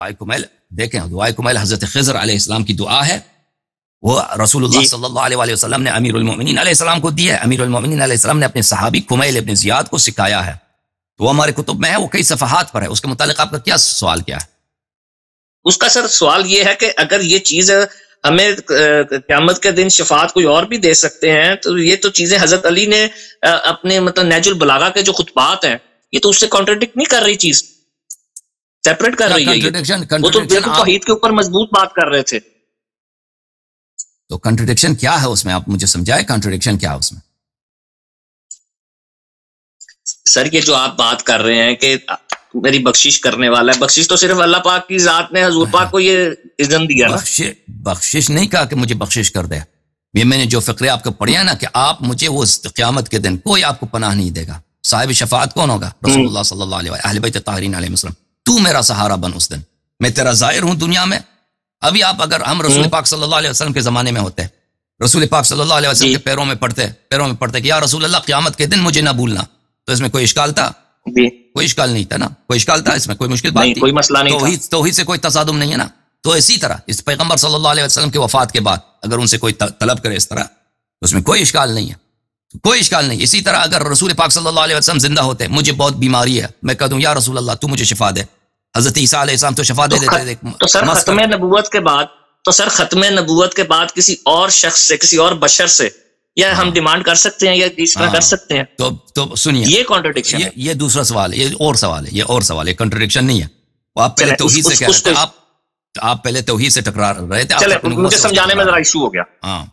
دعائے کمیل دیکھیں، دعائے کمیل حضرت خضر علیہ السلام کی دعا ہے، وہ رسول اللہ صلی اللہ علیہ وسلم نے امیر المؤمنین علیہ السلام کو دی ہے. امیر المؤمنین علیہ السلام نے اپنے صحابی کمیل ابن زیاد کو سکھایا ہے، تو وہ ہمارے کتب میں ہے، وہ کئی صفحات پر ہے. اس کے متعلق آپ کا کیا سوال کیا ہے؟ اس کا سر سوال یہ ہے کہ اگر یہ چیز ہمیں قیامت کے دن شفاعت کوئی اور بھی دے سکتے ہیں، تو یہ تو چیزیں حضرت علی نے اپنے مطلب نہج البلاغہ کے جو خطبات ہیں، یہ تو اس سے کانٹرڈکٹ نہیں کر رہی، چیز سیپریٹ کر رہی ہے. وہ تو بالکل توحید کے اوپر مضبوط بات کر رہے تھے. تو کنٹرڈکشن کیا ہے اس میں؟ آپ مجھے سمجھائیں کنٹرڈکشن کیا ہے اس میں. سر یہ جو آپ بات کر رہے ہیں کہ میری بخشش کرنے والا ہے، بخشش تو صرف اللہ پاک کی ذات نے حضور پاک کو یہ اذن دیا نا. بخشش نہیں کہا کہ مجھے بخشش کر دے. یہ میں نے جو فقرے آپ کو پڑھے ہیں نا کہ آپ مجھے وہ قیامت کے دن کوئی آپ کو پناہ نہیں دے گا. صاحب شفاعت کون ہوگا؟ رسول اللہ صلی اللہ علیہ وسلم، اہل بیت طاہرین علیہ السلام. تو میرا سہارا بن اس دن، میں تیرا ظاہر ہوں دنیا میں. ابھی آپ اگر ہم رسول پاک صلی اللہ علیہ وسلم کے زمانے میں ہوتے، رسول پاک صلی اللہ علیہ وسلم کے پیروں میں پڑھتے کہ یا رسول اللہ قیامت کے دن مجھے نہ بھولنا، تو اس میں کوئی اشکال تھا؟ کوئی اشکال نہیں تھا نا. کوئی اشکال تھا اس میں؟ کوئی مشکل بات نہیں، کوئی مسئلہ نہیں تھا. توحید سے کوئی تصادم نہیں ہے نا. تو اسی طرح اس پیغمبر صلی اللہ علیہ وسلم کے وفات کے بعد اگر ان سے کوئی طلب کرے اس طرح، تو اس میں کوئی اشکال نہیں ہے، کوئی اشکال نہیں. اسی طرح اگر رسول پاک صلی اللہ علیہ وسلم زندہ ہوتے، مجھے بہت بیماری ہے، میں کہہ دوں یا رسول اللہ تو مجھے شفا دے، حضرت عیسیٰ علیہ السلام تو شفا دے دیتے. تو سر ختم نبوت کے بعد کسی اور شخص سے، کسی اور بشر سے یا ہم ڈیمانڈ کر سکتے ہیں یا اس طرح کر سکتے ہیں؟ تو سنیے، یہ کانٹرڈکشن ہے. یہ دوسرا سوال ہے، یہ اور سوال ہے، کنٹرڈکشن نہیں ہے. آپ پہلے توحید سے کہہ رہے تھے، آپ پہلے توحید سے ٹکرا رہے تھے. چلے مجھے سمجھانے میں ذرا ایشو ہو گیا. ہاں،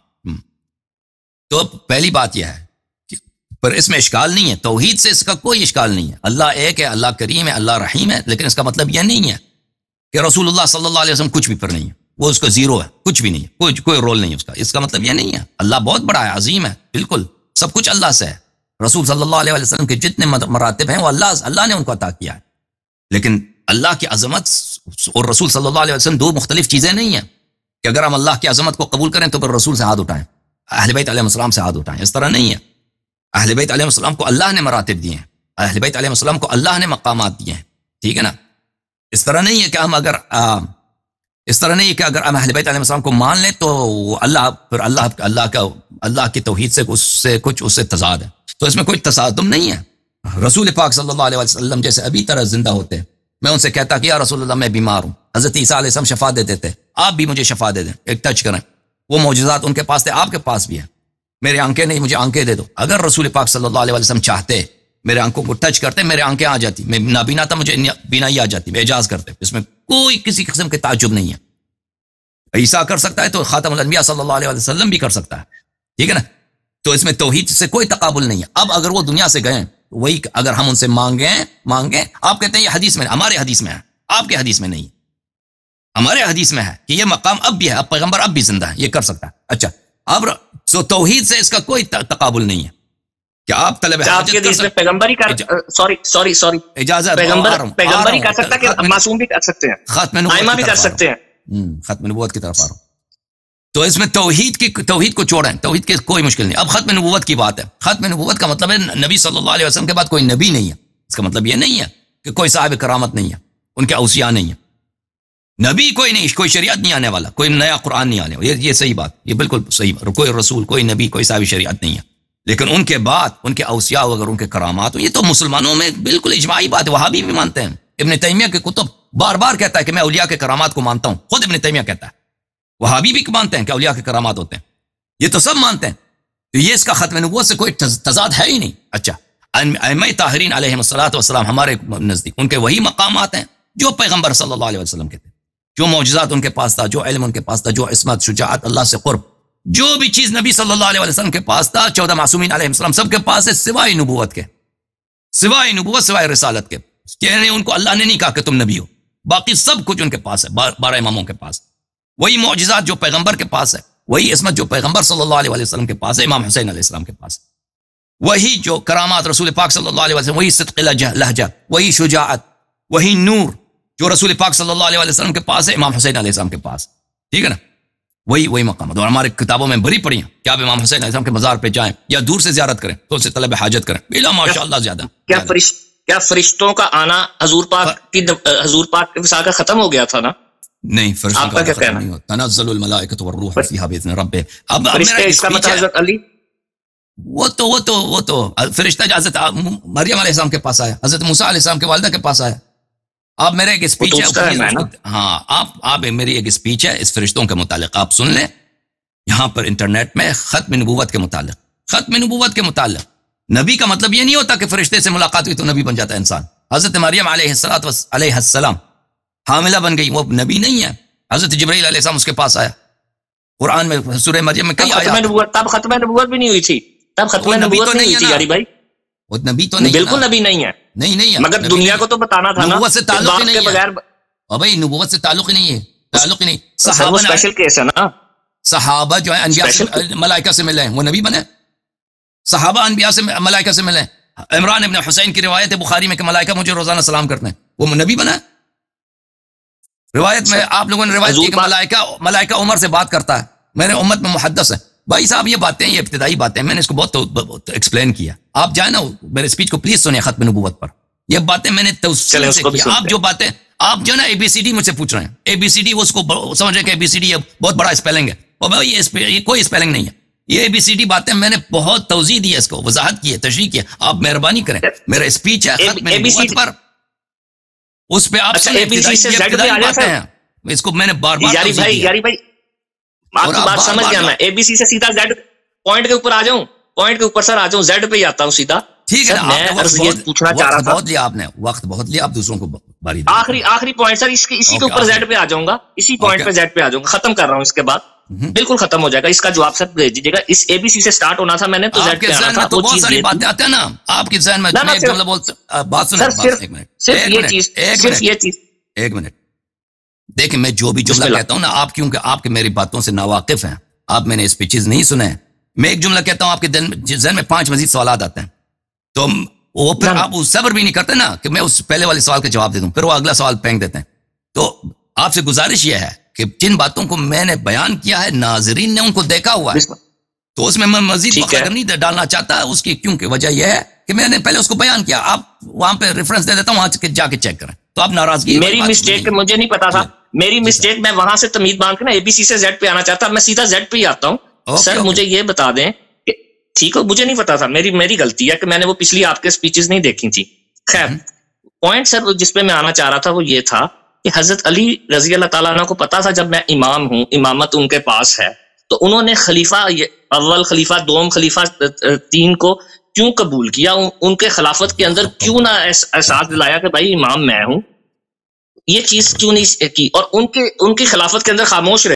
تو پہلی بات یہ ہے کہ پر اس میں اشکال نہیں ہے، توحید سے اس کا کوئی اشکال نہیں ہے. اللہ ایک ہے، اللہ کریم ہے، اللہ رحیم ہے. لیکن اس کا مطلب یہ نہیں ہے کہ رسول اللہ صلی اللہ علیہ وسلم کچھ بھی پر نہیں ہے، وہ اس کا زیرو ہے، کچھ بھی نہیں ہے، کوئی رول نہیں ہے اس کا. اس کا مطلب یہ نہیں ہے. اللہ بہت بڑا ہے، عظیم ہے، بالکل سب کچھ اللہ سے ہے. رسول صلی اللہ علیہ وسلم کے جتنے مراتب ہیں وہ اللہ نے ان کو عطا کیا ہے. لیکن اللہ کی عظمت اور رسول صلی اللہ علیہ وسلم دو مختلف چیزیں نہیں ہیں کہ اگر ہم اللہ کی عظمت کو قبول کریں تو پھر رسول سے ہاتھ اٹھائیں، اہل بیت علیہ السلام سے ہاتھ اٹھائیں. اس طرح نہیں ہے. اہل بیت علیہ السلام کو اللہ نے مراتب دیے ہیں، اہل بیت علیہ السلام کو اللہ نے مقامات دیے ہیں، ٹھیک ہے نا. اس طرح نہیں ہے کہ ہم اہل بیت علیہ السلام کو مان لیں تو اللہ کی توحید سے کچھ اس سے تضاد ہے. تو اس میں کوئی تصادم نہیں ہے. رسول پاک صلی اللہ علیہ وسلم جیسے ابھی طرح زندہ ہوتے، میں ان سے کہتا کہ یا رسول اللہ میں بیمار ہوں، حضرت عیسیٰ علیہ السلام شفا دے دیتے، آپ بھی مجھے شفا دے دیں، ایک ٹچ کریں. وہ معجزات ان کے پاس تھے، آپ کے پاس بھی ہے. میرے آنکھیں نہیں، مجھے آنکھیں دے دو. اگر رسول پاک صلی اللہ علیہ وسلم چاہتے میرے آنکھوں کو ٹچ کرتے، میرے آنکھیں آ جاتی، میں نابینا تھا مجھے بینائی آ جاتی، میں اعجاز کرتے. اس میں کوئی کسی قسم کے تعجب نہیں ہے. عیسیٰ کر سکتا ہے تو خاتم الانبیاء صلی اللہ علیہ وسلم بھی کر سکتا ہے، ٹھیک ہے نا. تو اس میں توحید سے کوئی تقابل نہیں ہے. اب اگر وہ دنیا سے گئے، وہی اگر ہم ان سے مانگیں، آپ کہتے ہیں یہ حدیث میں، ہمارے حدیث میں ہے، آپ کے حدیث میں نہیں. ہمارے حدیث میں ہے کہ یہ مقام اب بھی ہے، اب پیغمبر اب بھی زندہ ہے، یہ کر سکتا ہے. اچھا، اب توحید سے اس کا کوئی تقابل نہیں ہے کہ آپ طلب حاجت کر سکتے، پیغمبر ہی کر سوری اجازت، پیغمبر ہی کر سکتا کہ معصوم بھی کر سکتے ہیں، ختم ائمہ بھی کر سکتے ہیں. ختم نبوت کی طرف آ رہا ہوں. تو اس میں توحید کو چھوڑیں، توحید کی کوئی مشکل نہیں. اب ختم نبوت کی بات ہے. ختم نبوت کا مطلب ہے نبی صلی اللہ علیہ وسلم کے بعد کوئی نبی نہیں ہے. اس کا مطلب یہ نہیں ہے کہ کوئی صاحب کرامت نہیں ہے، ان کے اوصیاء نہیں ہے. نبی کوئی نہیں، کوئی شریعت نہیں آنے والا، کوئی نیا قرآن نہیں آنے والا. یہ صحیح بات، یہ بالکل صحیح بات. کوئی رسول، کوئی نبی، کوئی صاحب شریعت نہیں ہے. لیکن ان کے بعد ان کے اوصیاء اگر ان کے کرامات، یہ تو مسلمانوں میں بالکل اجماعی بات ہے. وہابی بھی مانتے ہیں. ابن تیمیہ کے کتب بار بار کہتا ہے کہ میں اولیاء کے کرامات کو مانتا ہوں. خود ابن تیمیہ کہتا ہے. وہابی بھی مانتے ہیں کہ اولیاء کے کرامات ہوتے ہیں. یہ تو سب مانتے ہیں. تو یہ اس کا ختم نبوت سے کوئی تضاد ہے ہی نہیں. اچھا، ائمہ طاہرین علیہم الصلوۃ والسلام ہمارے نزدیک ان کے وہی مقامات ہیں جو پیغمبر صلی اللہ علیہ وسلم کے تھے، جو معجزات ان کے پاس تھا، جو علم ان کے پاس تھا، جو عصمت، شجاعت، اللہ سے قرب، جو بھی چیز نبی صلی اللہ علیہ وسلم کے پاس تھا، 14 معصومین علیہ السلام سب کے پاس ہے، سوائے نبوت کے، سوائے رسالت کے. یعنی ان کو اللہ نے نہیں کہا کہ تم نبی ہو. باقی سب کچھ ان کے پاس ہے، 12 اماموں کے پاس. وہی معجزات جو پیغمبر کے پاس ہے، وہی عصمت جو پیغمبر صلی اللہ علیہ وسلم کے پاس ہے، امام حسین علیہ السلام کے پاس. وہی جو کرامات رسول پاک صلی اللہ علیہ وسلم، وہی صدق لہجہ، وہی شجاعت، وہی نور جو رسول پاک صلی اللہ علیہ وسلم کے پاس ہے، امام حسین علیہ السلام کے پاس. ٹھیک ہے نا. وہی مقامات. اور ہمارے کتابوں میں بری پڑی ہیں کہ آپ امام حسین علیہ السلام کے مزار پہ جائیں یا دور سے زیارت کریں تو ان سے طلب حاجت کریں. بلا ماشاء اللہ زیادہ کیا فرشتوں کا آنا حضور پاک کے وصال کا ختم ہو گیا تھا نا؟ نہیں، فرشتوں کا کیا کہنا؟ نہیں ہوتا، تنزل الملائکۃ والروح فیہا باذن ربہم۔ اب فرشتے اس کا مطلب حضرت علی، وہ تو فرشتہ جو حضرت مریم علیہ السلام کے پاس آیا، حضرت موسیٰ علیہ السلام کے والدہ کے پاس آیا۔ اب میرا ایک اسپیچ ہے، ہاں آپ میری ایک اسپیچ ہے اس فرشتوں کے متعلق، آپ سن لیں یہاں پر انٹرنیٹ میں، ختم نبوت کے متعلق۔ ختم نبوت کے متعلق نبی کا مطلب یہ نہیں ہوتا کہ فرشتے سے ملاقات ہوئی تو نبی بن جاتا ہے انسان۔ حضرت مریم علیہ السلام حاملہ بن گئی، وہ نبی نہیں ہے۔ حضرت جبرائیل علیہ السلام اس کے پاس آیا، قرآن میں سورہ مریم میں کئی آیات۔ تب ختم نبوت بھی نہیں ہوئی تھی، تب ختم نبوت نہیں ہوئی تھی یاری بھائی، وہ نبی تو نہیں، بالکل نبی نہیں ہے، نہیں ہے، مگر دنیا کو تو بتانا تھا نا، نبوت سے تعلق ہی نہیں ہے بغیر نبوت سے تعلق ہی نہیں ہے، تعلق ہی نہیں۔ صحابہ اسپیشل کیس ہے نا، صحابہ جو ہے انبیاء سے ملائکہ سے ملے ہیں، وہ نبی بنے؟ صحابہ انبیاء سے ملائکہ سے ملے ہیں۔ عمران ابن حسین کی روایت ہے بخاری میں کہ ملائکہ مجھے روزانہ سلام کرتے ہیں، وہ نبی بنا؟ روایت میں آپ لوگوں نے روایت کی کہ ملائکہ عمر سے بات کرتا ہے، میرے امت میں محدث ہے۔ بھائی صاحب یہ باتیں، یہ ابتدائی باتیں، میں نے اس کو بہت ایکسپلین کیا، آپ جائیں نا میرے اسپیچ کو پلیز سنیں ختم نبوت پر، یہ باتیں میں نے توسیع سے کی۔ آپ جو باتیں، آپ جو نا ABCD مجھ سے پوچھ رہے ہیں، ABCD اس کو سمجھ رہے کہ ABCD بہت بڑا اسپیلنگ ہے، اور بھائی یہ کوئی اسپیلنگ نہیں ہے، یہ ABCD باتیں میں نے بہت توضیح دی ہے، اس کو وضاحت کی ہے، تشریح کی ہے۔ آپ مہربانی کریں، میرا اسپیچ ہے ختم نبوت پر، اس پہ آپ اس کو میں نے بار بار یاری بھائی آپ کی بات سمجھ گیا میں، ABC سے سیدھا زیڈ پوائنٹ کے اوپر آ جاؤں، پوائنٹ کے اوپر سر آ جاؤں، زیڈ پہ ہی آتا ہوں سیدھا۔ ٹھیک ہے، میں پوچھنا چاہ رہا تھا، بہت لیا آپ نے وقت، بہت لیا، آپ دوسروں کو باری آخری پوائنٹ سر، اسی کے اوپر زیڈ پہ آ جاؤں گا، اسی پوائنٹ پہ زیڈ پہ آ جاؤں گا، ختم کر رہا ہوں، اس کے بعد بالکل ختم ہو جائے گا، اس کا جواب سر بھیج دیجیے گا۔ اس ABC سے سٹارٹ ہونا تھا، میں نے تو زیڈ پہ آنا تھا، وہ چیز یہ باتیں آتے ہیں نا آپ کے ذہن میں، ایک جملہ بولتا، بات سنیں، ایک منٹ دیکھیں، میں جو بھی جملہ کہتا ہوں نا، آپ کیونکہ آپ کے میری باتوں سے ناواقف ہیں، آپ میں نے اسپیچز نہیں سنے ہیں، میں ایک جملہ کہتا ہوں، آپ کے ذہن میں 5 مزید سوالات آتے ہیں، تو وہ پھر آپ صبر بھی نہیں کرتے نا کہ میں اس پہلے والے سوال کا جواب دے دوں، پھر وہ اگلا سوال پھینک دیتے ہیں۔ تو آپ سے گزارش یہ ہے کہ جن باتوں کو میں نے بیان کیا ہے، ناظرین نے ان کو دیکھا ہوا ہے، تو اس میں مزید وقت نہیں ڈالنا چاہتا، اس کی کیونکہ وجہ یہ ہے کہ میں نے پہلے اس کو بیان کیا، آپ وہاں پہ ریفرنس دے دیتا ہوں، وہاں جا کے چیک کریں، تو آپ ناراضگی۔ میری مسٹیک مجھے نہیں پتا تھا، میری مسٹیک، میں وہاں سے تمید باندھ کے نا ABC سے زیڈ پہ آنا چاہتا، میں سیدھا زیڈ پہ ہی آتا ہوں۔ سر مجھے یہ بتا دیں کہ ٹھیک ہے، مجھے نہیں پتا تھا، میری غلطی ہے کہ میں نے وہ پچھلی آپ کے اسپیچز نہیں دیکھی تھی۔ خیر پوائنٹ سر جس پہ میں آنا چاہ رہا تھا وہ یہ تھا کہ حضرت علی رضی اللہ تعالیٰ عنہ کو پتا تھا جب میں امام ہوں، امامت ان کے پاس ہے، تو انہوں نے خلیفہ اول خلیفہ، دوم خلیفہ، 3 کو کیوں قبول کیا؟ ان کے خلافت کے اندر کیوں نہ احساس دلایا کہ بھائی امام میں ہوں؟ یہ چیز کیوں نہیں کی؟ اور ان کی خلافت کے اندر خاموش رہے؟